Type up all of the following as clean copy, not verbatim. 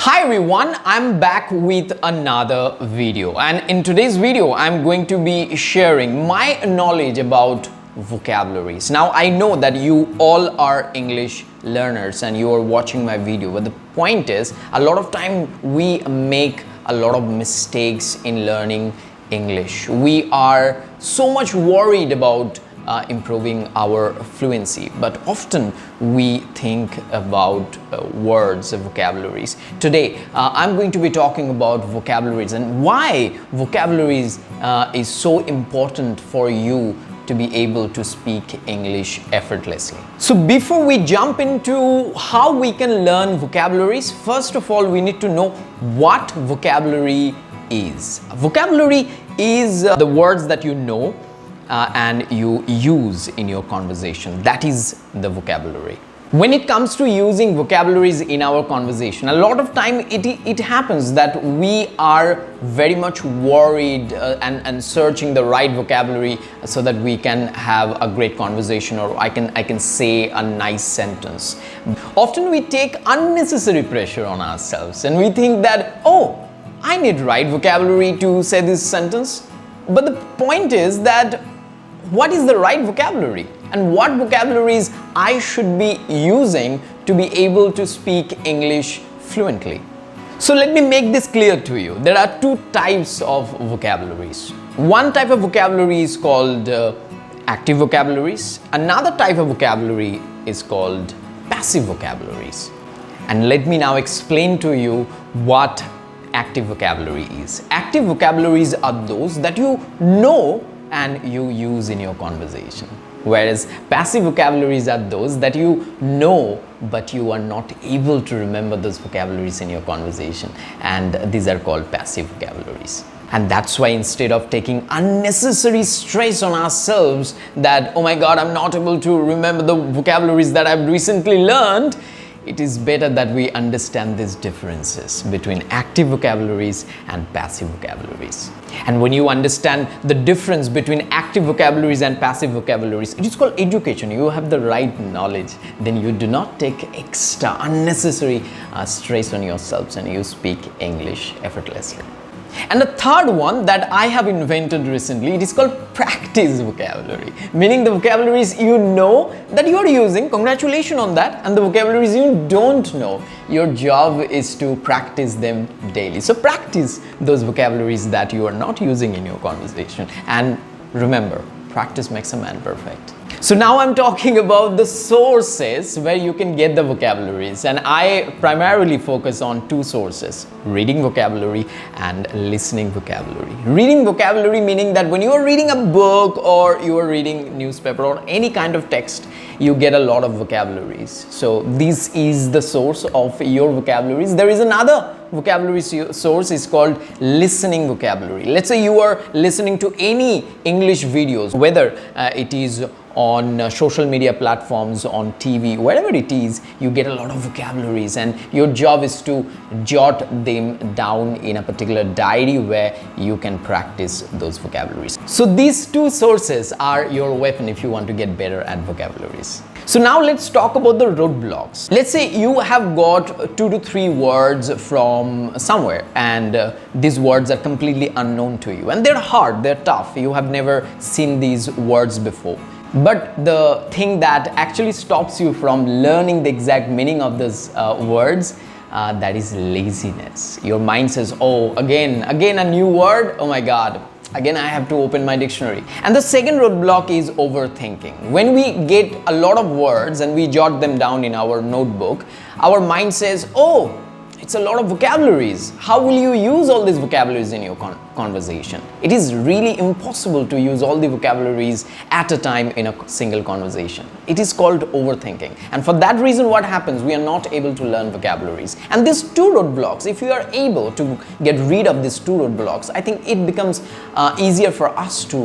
Hi everyone, I'm back with another video, and in today's video I'm going to be sharing my knowledge about vocabularies. Now I know that you all are English learners and you are watching my video, but the point is a lot of time we make a lot of mistakes in learning English. We are so much worried about improving our fluency, but often we think about words and vocabularies. Today I'm going to be talking about vocabularies and why vocabularies is so important for you to be able to speak English effortlessly. So before we jump into how we can learn vocabularies, first of all we need to know what vocabulary is. Vocabulary is the words that you know and you use in your conversation. That is the vocabulary. When it comes to using vocabularies in our conversation, a lot of time it happens that we are very much worried and searching the right vocabulary so that we can have a great conversation, or I can say a nice sentence. Often we take unnecessary pressure on ourselves and we think that, oh, I need right vocabulary to say this sentence. But the point is that what is the right vocabulary and what vocabularies I should be using to be able to speak English fluently. So let me make this clear to you. There are two types of vocabularies. One type of vocabulary is called active vocabularies. Another type of vocabulary is called passive vocabularies. And let me now explain to you what active vocabulary is. Active vocabularies are those that you know and you use in your conversation, whereas passive vocabularies are those that you know but you are not able to remember those vocabularies in your conversation, and these are called passive vocabularies. And that's why instead of taking unnecessary stress on ourselves that, oh my god, I'm not able to remember the vocabularies that I've recently learned, it is better that we understand these differences between active vocabularies and passive vocabularies. And when you understand the difference between active vocabularies and passive vocabularies, it is called education. You have the right knowledge, then you do not take extra unnecessary stress on yourselves and you speak English effortlessly. And the third one that I have invented recently, it is called practice vocabulary, meaning the vocabularies you know that you are using, congratulations on that, and the vocabularies you don't know, your job is to practice them daily. So practice those vocabularies that you are not using in your conversation, and remember, practice makes a man perfect. So now I'm talking about the sources where you can get the vocabularies, and I primarily focus on two sources: reading vocabulary and listening vocabulary. Reading vocabulary meaning that when you are reading a book or you are reading newspaper or any kind of text, you get a lot of vocabularies. So this is the source of your vocabularies. There is another vocabulary source is called listening vocabulary. Let's say you are listening to any English videos, whether it is on social media platforms, on TV, wherever it is, you get a lot of vocabularies, and your job is to jot them down in a particular diary where you can practice those vocabularies. So these two sources are your weapon if you want to get better at vocabularies. So now let's talk about the roadblocks. Let's say you have got 2 to 3 words from somewhere, and these words are completely unknown to you, and they're hard, they're tough, you have never seen these words before. But the thing that actually stops you from learning the exact meaning of those words, that is laziness. Your mind says, oh, again a new word, oh my god, again I have to open my dictionary. And the second roadblock is overthinking. When we get a lot of words and we jot them down in our notebook, our mind says, oh, it's a lot of vocabularies. How will you use all these vocabularies in your conversation? It is really impossible to use all the vocabularies at a time in a single conversation. It is called overthinking. And for that reason, what happens? We are not able to learn vocabularies. And these two roadblocks, if you are able to get rid of these two roadblocks, I think it becomes easier for us to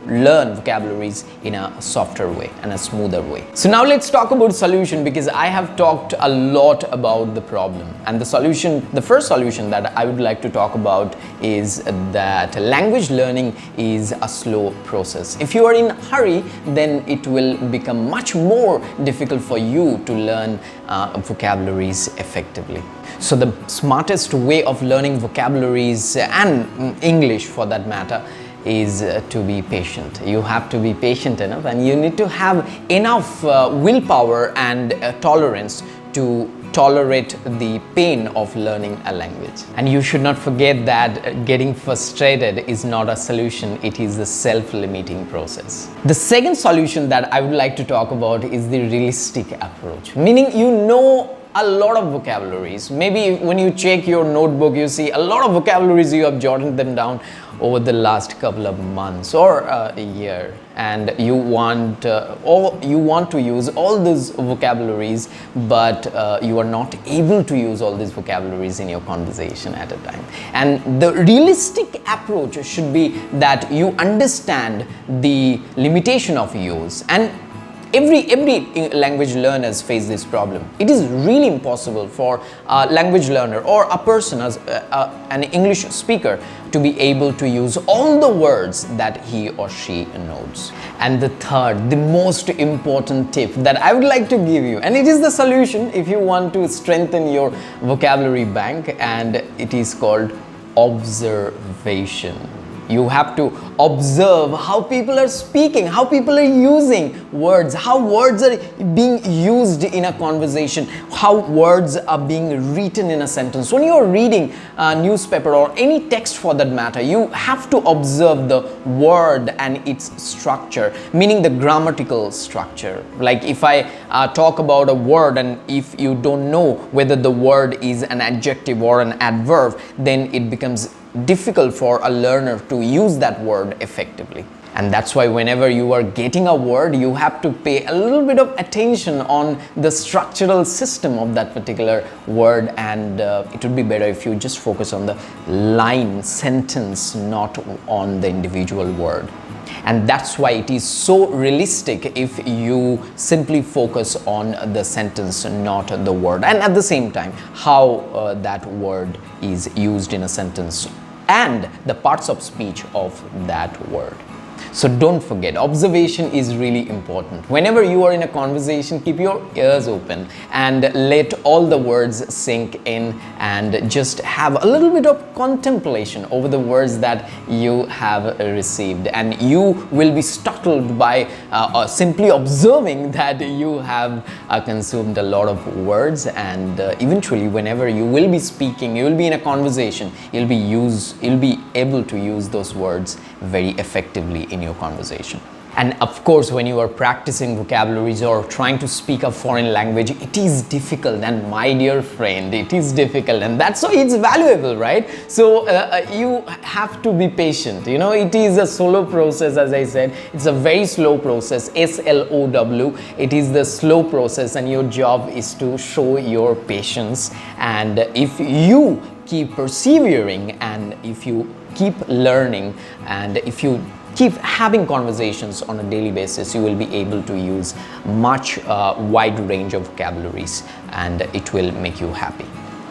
learn vocabularies in a softer way and a smoother way. So now let's talk about solution, because I have talked a lot about the problem, and the first solution that I would like to talk about is that language learning is a slow process. If you are in a hurry, then it will become much more difficult for you to learn vocabularies effectively. So the smartest way of learning vocabularies and English for that matter is to be patient. You have to be patient enough, and you need to have enough willpower and tolerance to tolerate the pain of learning a language. And you should not forget that getting frustrated is not a solution, it is a self-limiting process. The second solution that I would like to talk about is the realistic approach, meaning you know a lot of vocabularies. Maybe when you check your notebook, you see a lot of vocabularies, you have jotted them down over the last couple of months or a year, and you want to use all those vocabularies, but you are not able to use all these vocabularies in your conversation at a time. And the realistic approach should be that you understand the limitation of use, and every language learners face this problem. It is really impossible for a language learner or a person as an English speaker to be able to use all the words that he or she knows. And the third, the most important tip that I would like to give you, and it is the solution if you want to strengthen your vocabulary bank, and it is called observation. You have to observe how people are speaking, how people are using words, how words are being used in a conversation, how words are being written in a sentence. When you are reading a newspaper or any text for that matter, you have to observe the word and its structure, meaning the grammatical structure. Like if I talk about a word, and if you don't know whether the word is an adjective or an adverb, then it becomes difficult for a learner to use that word effectively. And that's why whenever you are getting a word, you have to pay a little bit of attention on the structural system of that particular word, and it would be better if you just focus on the line, sentence, not on the individual word. And that's why it is so realistic if you simply focus on the sentence, not the word, and at the same time how that word is used in a sentence and the parts of speech of that word. So don't forget, observation is really important. Whenever you are in a conversation, keep your ears open and let all the words sink in, and just have a little bit of contemplation over the words that you have received, and you will be startled by simply observing that you have consumed a lot of words, and eventually whenever you will be speaking, you will be in a conversation, you'll be able to use those words very effectively in your conversation. And of course, when you are practicing vocabularies or trying to speak a foreign language, it is difficult, and my dear friend, it is difficult, and that's why it's valuable, right? So you have to be patient. You know, it is a slow process. As I said, it's a very slow process, SLOW. It is the slow process, and your job is to show your patience. And if you keep persevering, and if you keep learning, and if you keep having conversations on a daily basis, you will be able to use much wide range of vocabularies, and it will make you happy.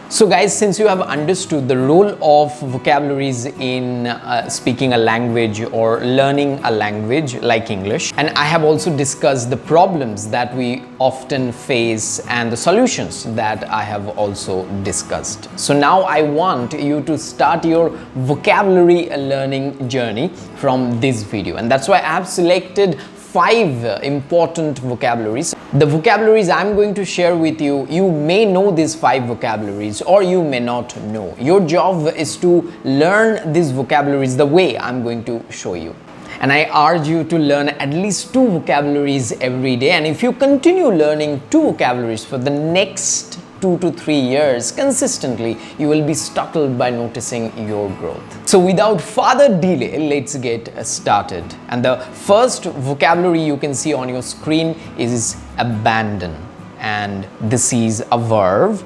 So guys, since you have understood the role of vocabularies in speaking a language or learning a language like English, and I have also discussed the problems that we often face and the solutions that I have also discussed. So now I want you to start your vocabulary learning journey from this video, and that's why I have selected 5 important vocabularies. The vocabularies I'm going to share with you, you may know these 5 vocabularies or you may not know. Your job is to learn these vocabularies the way I'm going to show you. And I urge you to learn at least 2 vocabularies every day. And if you continue learning 2 vocabularies for the next 2 to 3 years consistently, you will be startled by noticing your growth. So without further delay, let's get started. And the first vocabulary you can see on your screen is abandon. And this is a verb.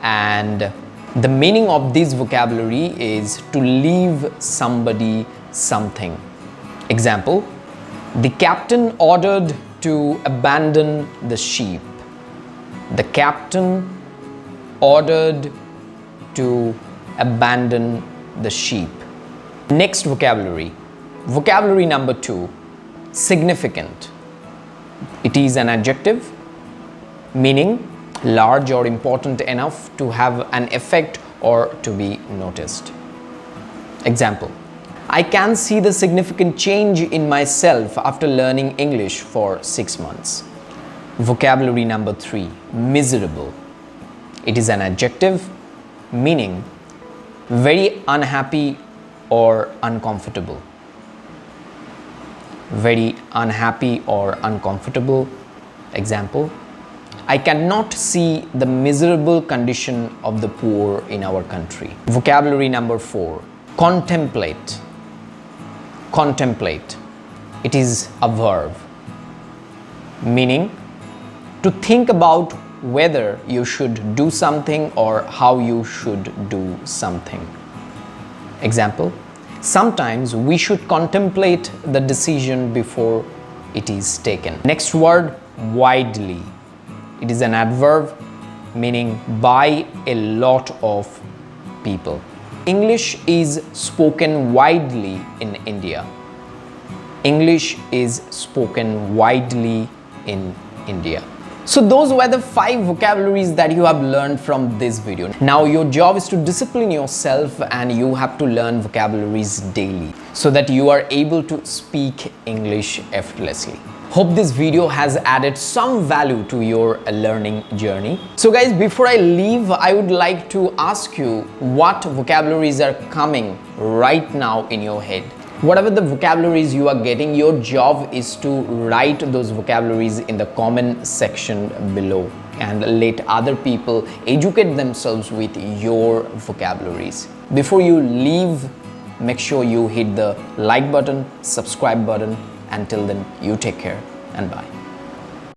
And the meaning of this vocabulary is to leave somebody something. Example, the captain ordered to abandon the sheep. The captain ordered to abandon the sheep. Next vocabulary. Vocabulary number 2, significant. It is an adjective meaning large or important enough to have an effect or to be noticed. Example: I can see the significant change in myself after learning English for 6 months. Vocabulary number 3, miserable. It is an adjective meaning very unhappy or uncomfortable. Very unhappy or uncomfortable. Example: I cannot see the miserable condition of the poor in our country. Vocabulary number 4, contemplate. Contemplate. It is a verb meaning to think about whether you should do something or how you should do something. Example: sometimes we should contemplate the decision before it is taken. Next word, widely. It is an adverb meaning by a lot of people. English is spoken widely in India. English is spoken widely in India. So those were the 5 vocabularies that you have learned from this video. Now your job is to discipline yourself and you have to learn vocabularies daily so that you are able to speak English effortlessly. Hope this video has added some value to your learning journey. So guys, before I leave, I would like to ask you what vocabularies are coming right now in your head. Whatever the vocabularies you are getting, your job is to write those vocabularies in the comment section below and let other people educate themselves with your vocabularies. Before you leave, make sure you hit the like button, subscribe button. Until then, you take care and bye.